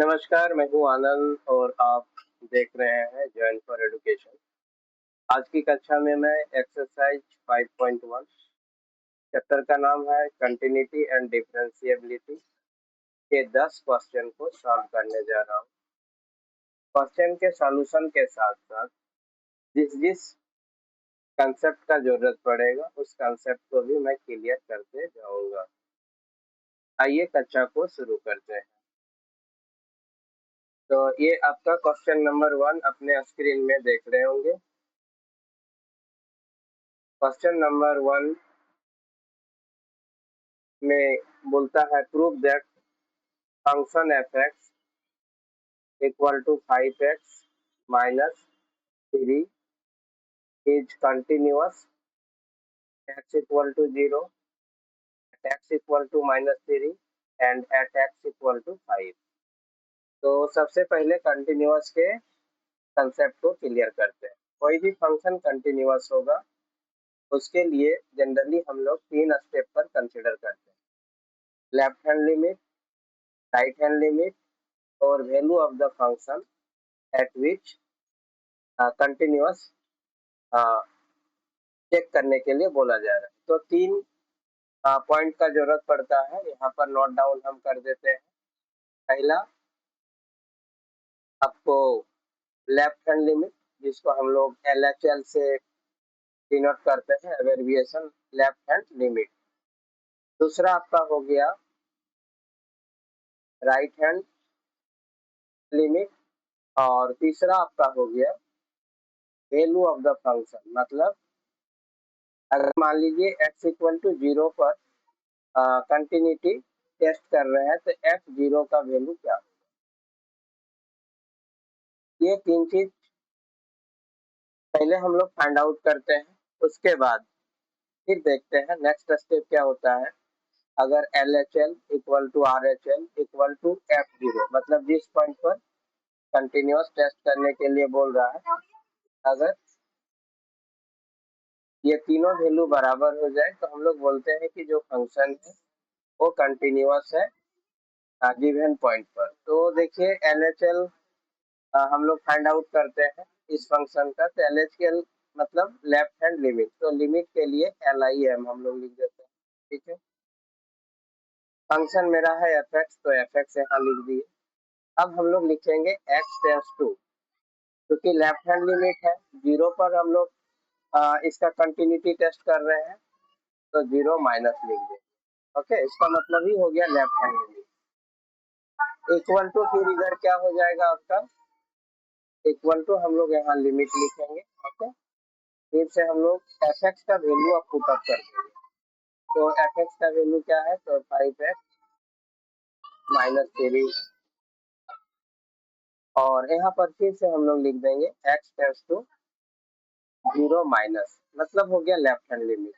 नमस्कार, मैं हूँ आनंद और आप देख रहे हैं जॉइन फॉर एजुकेशन। आज की कक्षा में मैं एक्सरसाइज 5.1 चैप्टर का नाम है कंटिन्यूटी एंड डिफरेंशिएबिलिटी के 10 क्वेश्चन को सॉल्व करने जा रहा हूँ। क्वेश्चन के सॉल्यूशन के साथ साथ जिस जिस कंसेप्ट का जरूरत पड़ेगा उस कंसेप्ट को भी मैं क्लियर करते जाऊंगा। आइए कक्षा को शुरू करते हैं। तो ये आपका क्वेश्चन नंबर 1 अपने स्क्रीन में देख रहे होंगे। क्वेश्चन नंबर 1 में बोलता है prove that function F X equal to 5x minus 3 is continuous x equal to 0 at x equal to -3 and at x equal to 5। तो सबसे पहले कंटिन्यूअस के कंसेप्ट को क्लियर करते हैं। कोई भी फंक्शन कंटिन्यूअस होगा उसके लिए जनरली हम लोग 3 स्टेप पर कंसिडर करते हैं। Left hand limit, right hand limit और value of the function at which continuous check करने के लिए बोला जा रहा है। तो 3 पॉइंट का जरूरत पड़ता है, यहाँ पर नोट डाउन हम कर देते हैं। पहला आपको लेफ्ट हैंड लिमिट, जिसको हम लोग LHL से डिनोट करते हैं, एब्रिविएशन लेफ्ट हैंड लिमिट। दूसरा आपका हो गया राइट हैंड लिमिट और तीसरा आपका हो गया वैल्यू ऑफ द फंक्शन। मतलब अगर मान लीजिए x इक्वल टू 0 पर कंटिन्यूटी टेस्ट कर रहे हैं तो f0 का वैल्यू क्या है। ये 3 चीज पहले हम लोग फाइंड आउट करते हैं, उसके बाद फिर देखते हैं नेक्स्ट स्टेप क्या होता है। अगर LHL equal to RHL equal to f0, मतलब जिस पॉइंट पर कंटिन्यूअस टेस्ट करने के लिए बोल रहा है, अगर ये तीनों वैल्यू बराबर हो जाए तो हम लोग बोलते हैं कि जो फंक्शन है वो कंटिन्यूअस है गिवन पॉइंट पर। तो देखिए LHL हम लोग फाइंड आउट करते हैं इस फंक्शन का। तो LHL मतलब लेफ्ट हैंड लिमिट, तो लिमिट के लिए LIM हम लोग लिख देते हैं। ठीक है, फंक्शन मेरा है fx, तो fx यहाँ लिख दिए। अब हम लोग लिखेंगे x टेंस टू, क्योंकि लेफ्ट हैंड लिमिट है 0 पर हम लोग इसका कंटिन्यूटी टेस्ट कर रहे हैं, तो 0 माइनस लिख देंगे। ओके, इसका मतलब ही हो गया left hand limit equal to, फिर इधर क्या हो जाएगा आपका इक्वल टू, हम लोग यहाँ लिमिट लिखेंगे। ओके, फिर से हम लोग fx का वैल्यू अब पुट अप कर देंगे। तो fx का वैल्यू क्या है, तो 5x माइनस 3, और यहाँ पर फिर से हम लोग लिख देंगे x टेंस टू 0 माइनस, मतलब हो गया लेफ्ट हैंड लिमिट।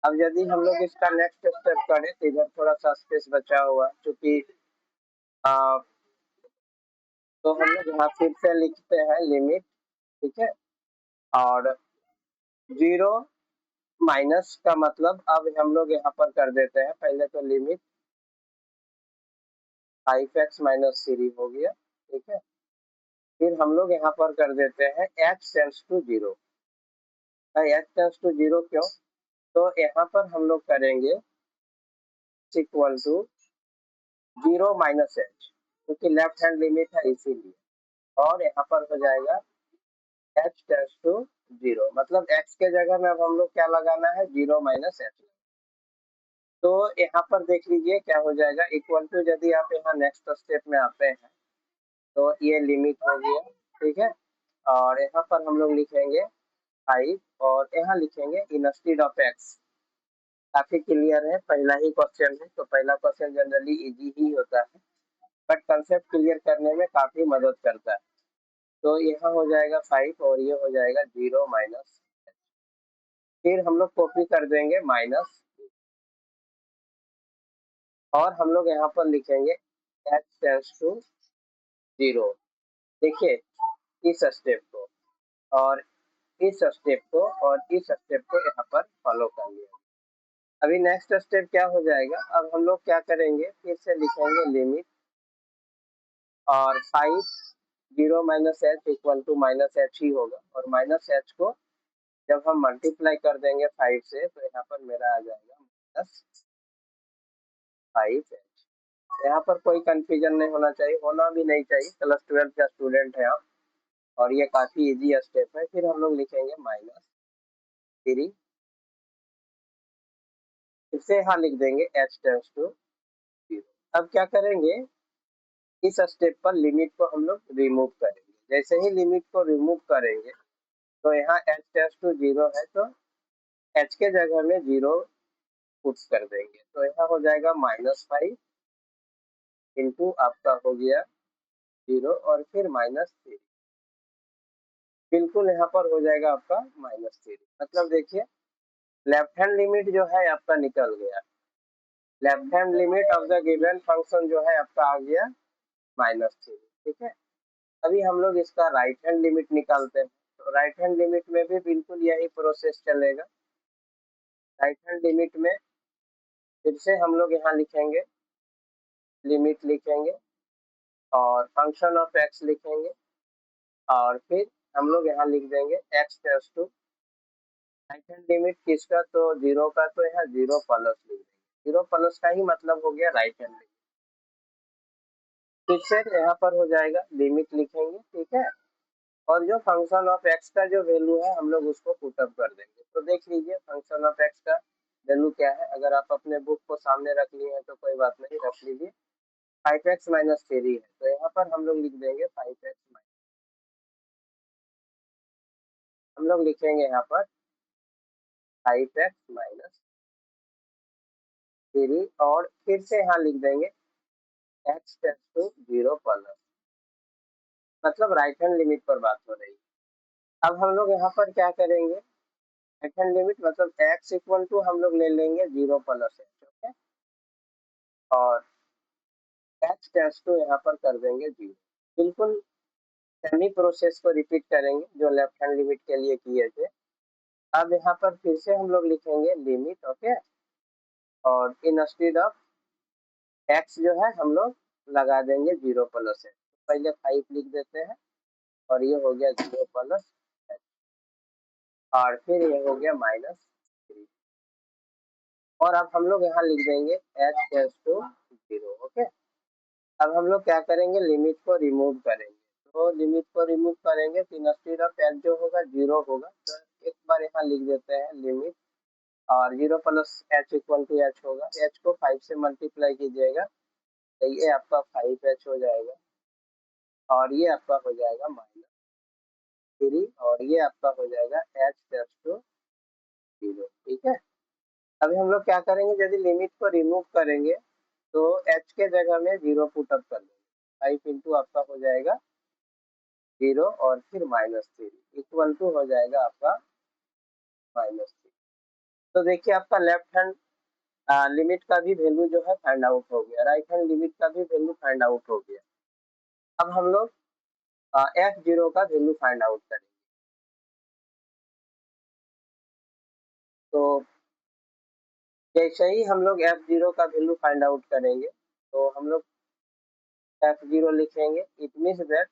अब यदि हम लोग इसका नेक्स्ट स्टेप करें तो इधर थोड़ा सा स्पेस बचा हुआ, क्योंकि तो हम लोग यहाँ फिर से लिखते हैं लिमिट। ठीक है, और 0 माइनस का मतलब अब हम लोग यहाँ पर कर देते हैं, पहले तो लिमिट 5x माइनस 3 हो गया। ठीक है, फिर हम लोग यहाँ पर कर देते हैं x tends to 0। x tends to 0 क्यों, तो यहाँ पर हम लोग करेंगे इक्वल टू 0 माइनस h, क्योंकि लेफ्ट हैंड लिमिट है इसीलिए, और यहाँ पर हो जाएगा h टेंस टू 0, मतलब x के जगह में अब हम लोग क्या लगाना है, 0 माइनस h। तो यहाँ पर देख लीजिए क्या हो जाएगा, इक्वल टू, यदि आप यहाँ नेक्स्ट स्टेप में आते हैं तो ये लिमिट हो गया। ठीक है, और यहाँ पर हम लोग लिखेंगे 5 और यहाँ लिखेंगे इंस्टेड ऑफ x। काफी क्लियर है, पहला ही क्वेश्चन है, तो पहला क्वेश्चन जनरली इजी ही होता है, बट कंसेप्ट क्लियर करने में काफी मदद करता है। तो यहाँ हो जाएगा 5 और ये हो जाएगा 0 माइनस, फिर हम लोग कॉपी कर देंगे माइनस, और हम लोग यहाँ पर लिखेंगे x टेंस टू 0। देखिए इस स्टेप को और इस स्टेप को और इस स्टेप को यहाँ पर फॉलो कर लिया। अभी नेक्स्ट स्टेप क्या हो जाएगा, अब हम लोग क्या करेंगे, फिर से लिखेंगे लिमिट और 5 0 minus h equal to minus h ही होगा, और माइनस एच को जब हम मल्टीप्लाई कर देंगे 5 से तो यहाँ पर मेरा आ जाएगा माइनस 5 एच। यहाँ पर कोई कंफ्यूजन नहीं होना चाहिए, होना भी नहीं चाहिए, क्लास 12 का स्टूडेंट है आप, और ये काफी इजी स्टेप है। फिर हम लोग लिखेंगे -3, फिर से यहाँ लिख देंगे h टेंड्स टू 0। अब क्या करेंगे, इस स्टेप पर लिमिट को हम लोग रिमूव करेंगे। जैसे ही लिमिट को रिमूव करेंगे तो यहाँ h टेंड्स टू 0 है, तो h के जगह में 0 पुट कर देंगे, तो यहाँ हो जाएगा -5 इंटू आपका हो गया 0 और फिर -3, बिल्कुल यहाँ पर हो जाएगा आपका -3। मतलब देखिए लेफ्ट हैंड लिमिट जो है आपका निकल गया, left hand limit of the given function जो है आपका आ गया -3। ठीक है, अभी हम लोग इसका राइट हैंड लिमिट निकालते हैं। तो राइट हैंड लिमिट में भी बिल्कुल यही प्रोसेस चलेगा। राइट हैंड लिमिट में फिर से हम लोग यहाँ लिखेंगे, लिमिट लिखेंगे और फंक्शन ऑफ एक्स लिखेंगे, और फिर हम लोग यहाँ लिख देंगे x tends to, right hand limit किसका, तो 0 का, तो यहाँ 0 प्लस लिख देंगे। 0 प्लस का ही मतलब हो गया राइट हैंड लिमिट। फिर से यहाँ पर हो जाएगा लिमिट लिखेंगे, ठीक है, और जो फंक्शन ऑफ एक्स का जो वैल्यू है हम लोग उसको पुटअप कर देंगे। तो देख लीजिए फंक्शन ऑफ एक्स का वैल्यू क्या है। अगर आप अपने बुक को सामने रख लिए हैं तो कोई बात नहीं, रख लीजिए। 5x-3 है, तो यहाँ पर हम लोग लिख देंगे 5x, हम लोग लिखेंगे यहाँ पर 5x-3, और फिर से यहाँ लिख देंगे x टेंड्स टू 0 प्लस, मतलब राइट हैंड लिमिट पर बात हो रही है। अब हम लोग यहाँ पर क्या करेंगे, राइट हैंड लिमिट मतलब x इक्वल टू हम लोग ले लेंगे 0 प्लस एच, ओके, और x टेंड्स टू यहाँ पर कर देंगे 0। बिल्कुल सेमी प्रोसेस को रिपीट करेंगे जो लेफ्ट हैंड लिमिट के लिए किए थे। अब यहाँ पर फिर से हम लोग लिखेंगे लिमिट, ओके, और इंस्टेड ऑफ x जो है हम लोग लगा देंगे 0 प्लस एच। पहले 5 लिख देते हैं और ये हो गया 0 प्लस एच, और फिर ये हो गया -3, और अब हम लोग यहाँ लिख देंगे एच टेंड्स टू 0, ओके। अब हम लोग क्या करेंगे, लिमिट को रिमूव करेंगे। तो लिमिट को रिमूव करेंगे तो इंस्टेड ऑफ एच जो होगा 0 होगा, तो एक बार यहाँ लिख देते हैं लिमिट, और 0 plus h equal to h होगा, एच को 5 से मल्टीप्लाई कीजिएगा तो ये आपका 5h हो जाएगा, और ये आपका हो जाएगा -3, और ये आपका हो जाएगा h टेंड्स टू 0। ठीक है, अभी हम लोग क्या करेंगे, यदि लिमिट को रिमूव करेंगे तो h के जगह में 0 पुट अप कर देंगे, 5 इंटू आपका हो जाएगा 0 और फिर -3 इक्वल टू हो जाएगा आपका -3। तो देखिए आपका लेफ्ट हैंड लिमिट का भी वैल्यू जो है फाइंड आउट हो गया, राइट हैंड लिमिट का भी वैल्यू फाइंड आउट हो गया। अब हम लोग f0 का वैल्यू फाइंड आउट करेंगे। तो जैसे ही हम लोग f0 का वैल्यू फाइंड आउट करेंगे तो हम लोग f0 लिखेंगे, इट मीन्स दैट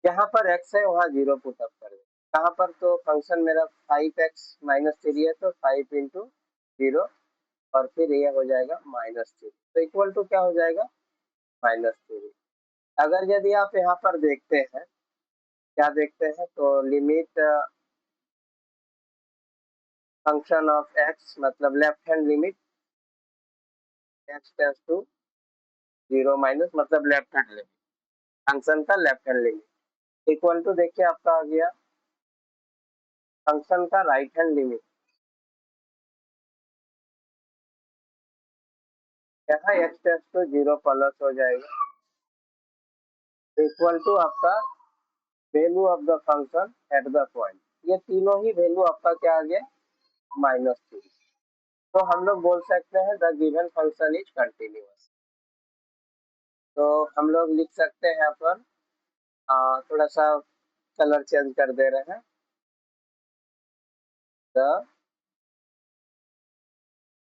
जहाँ पर x है वहाँ 0 पुट अप कर देंगे। कहाँ पर, तो फंक्शन मेरा 5x-3 है, तो 5 इंटू 0 और फिर ये हो जाएगा -3, तो इक्वल टू क्या हो जाएगा -3। अगर यदि आप यहाँ पर देखते हैं, क्या देखते हैं, तो लिमिट फंक्शन ऑफ x मतलब left hand limit x tends to 0 minus मतलब लेफ्ट हैंड लिमिट, फंक्शन का left hand limit equal to देखिए आपका आ गया फंक्शन का राइट हैंड लिमिट, यहाँ x टेंड्स टू 0 प्लस हो जाएगा इक्वल टू आपका value of the function at the point. ये तीनों ही वैल्यू आपका क्या आ गया -3। तो हम लोग बोल सकते हैं the given function is continuous. तो हम लोग लिख सकते हैं यहाँ पर थोड़ा सा कलर चेंज कर दे रहे हैं, the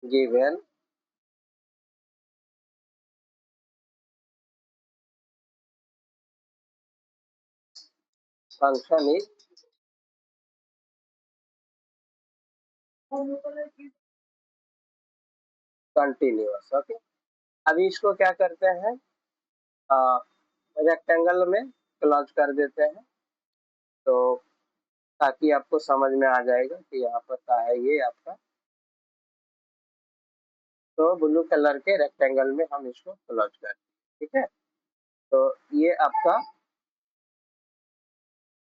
given function is continuous. Okay, अभी इसको क्या करते हैं, रेक्टेंगल में क्लोज कर देते हैं, तो ताकि आपको समझ में आ जाएगा कि यहाँ पर क्या है ये आपका। तो ब्लू कलर के रेक्टेंगल में हम इसको क्लोज कर, ठीक है। तो ये आपका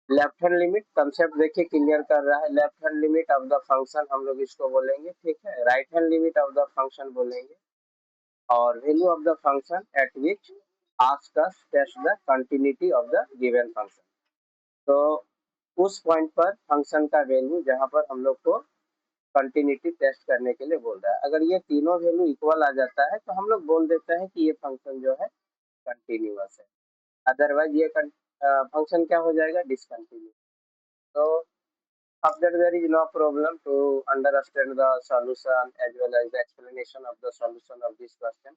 लेफ्ट हैंड लिमिट कंसेप्ट देखिए क्लियर कर रहा है। Left hand limit of the function हम लोग इसको बोलेंगे, ठीक है। Right hand limit of the function बोलेंगे, और value of the function at which ask us test the continuity of the given function. तो उस पॉइंट पर फंक्शन का वैल्यू जहाँ पर हम लोग को कंटिन्यूटी टेस्ट करने के लिए बोल रहा है, अगर ये तीनों वैल्यू इक्वल आ जाता है तो हम लोग बोल देते हैं कि ये फंक्शन जो है कंटिन्यूअस है। अदरवाइज ये फंक्शन क्या हो जाएगा, डिसकंटिन्यू। तो after there is no problem to understand the solution as well as the explanation of the solution of this question।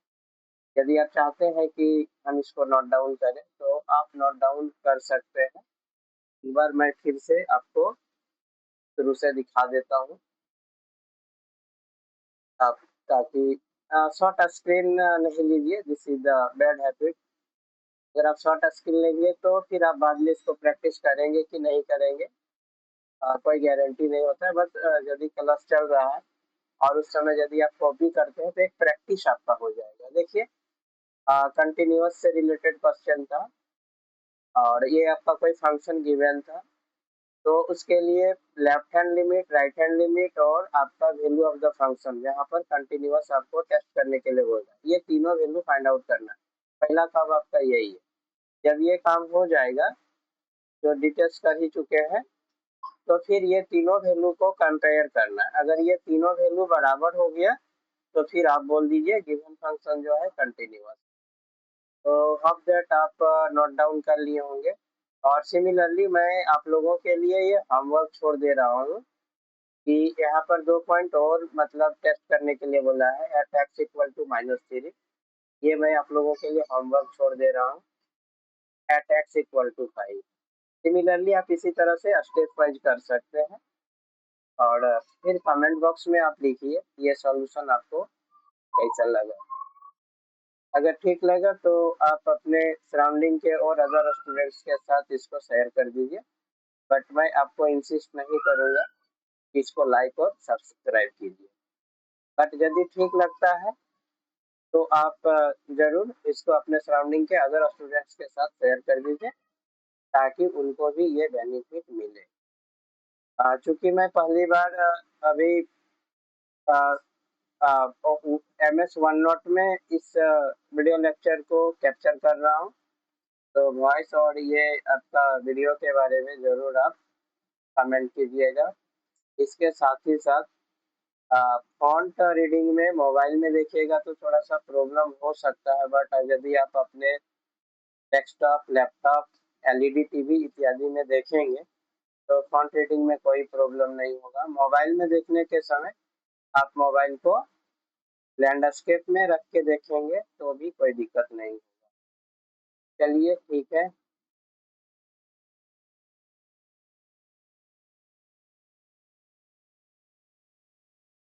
यदि आप चाहते हैं कि हम इसको नोट डाउन करें तो आप नोट डाउन कर सकते हैं। एक बार मैं फिर से आपको शुरू से दिखा देता हूँ, आप ताकि शॉर्ट स्क्रीन नहीं लीजिए, this is the bad habit. अगर आप शॉर्ट स्क्रीन लेंगे तो फिर आप बाद में इसको प्रैक्टिस करेंगे कि नहीं करेंगे, कोई गारंटी नहीं होता है। बट यदि क्लास चल रहा है और उस समय यदि आप कॉपी करते हैं तो एक प्रैक्टिस आपका हो जाएगा। देखिए, कंटिन्यूअस से रिलेटेड क्वेश्चन था और ये आपका कोई फंक्शन गिवन था, तो उसके लिए left hand limit, right hand limit और आपका वैल्यू ऑफ द फंक्शन यहाँ पर कंटिन्यूअस आपको टेस्ट करने के लिए बोल रहा है। ये तीनों वैल्यू फाइंड आउट करना है, पहला काम आपका यही है। जब ये काम हो जाएगा, जो डिटेल्स कर ही चुके हैं, तो फिर ये तीनों वैल्यू को कंपेयर करना है। अगर ये तीनों वैल्यू बराबर हो गया तो फिर आप बोल दीजिए गिवन फंक्शन जो है कंटिन्यूअस। तो अब दैट आप नोट डाउन कर लिए होंगे। और सिमिलरली मैं आप लोगों के लिए ये होमवर्क छोड़ दे रहा हूँ कि यहाँ पर 2 पॉइंट और मतलब टेस्ट करने के लिए बोला है, एट एक्स इक्वल टू -3। ये मैं आप लोगों के लिए होमवर्क छोड़ दे रहा हूँ, at x equal to 5। Similarly आप इसी तरह से स्टेप वाइज कर सकते हैं, और फिर कमेंट बॉक्स में आप लिखिए ये सॉल्यूशन आपको कैसा लगा। अगर ठीक लगा तो आप अपने सराउंडिंग के और अदर स्टूडेंट्स के साथ इसको शेयर कर दीजिए। बट मैं आपको इंसिस्ट नहीं करूँगा कि इसको लाइक और सब्सक्राइब कीजिए। बट यदि ठीक लगता है तो आप ज़रूर इसको अपने सराउंडिंग के अदर स्टूडेंट्स के साथ शेयर कर दीजिए, ताकि उनको भी ये बेनिफिट मिले। चूँकि मैं पहली बार अभी MS वन नोट में इस वीडियो लेक्चर को कैप्चर कर रहा हूँ, तो वॉइस और ये आपका वीडियो के बारे में ज़रूर आप कमेंट कीजिएगा। इसके साथ ही साथ फॉन्ट रीडिंग में मोबाइल में देखिएगा तो थोड़ा सा प्रॉब्लम हो सकता है, बट यदि आप अपने डेस्कटॉप, लैपटॉप, LED टीवी इत्यादि में देखेंगे तो फॉन्ट रीडिंग में कोई प्रॉब्लम नहीं होगा। मोबाइल में देखने के समय आप मोबाइल को लैंडस्केप में रख के देखेंगे तो भी कोई दिक्कत नहीं होगा। चलिए ठीक है।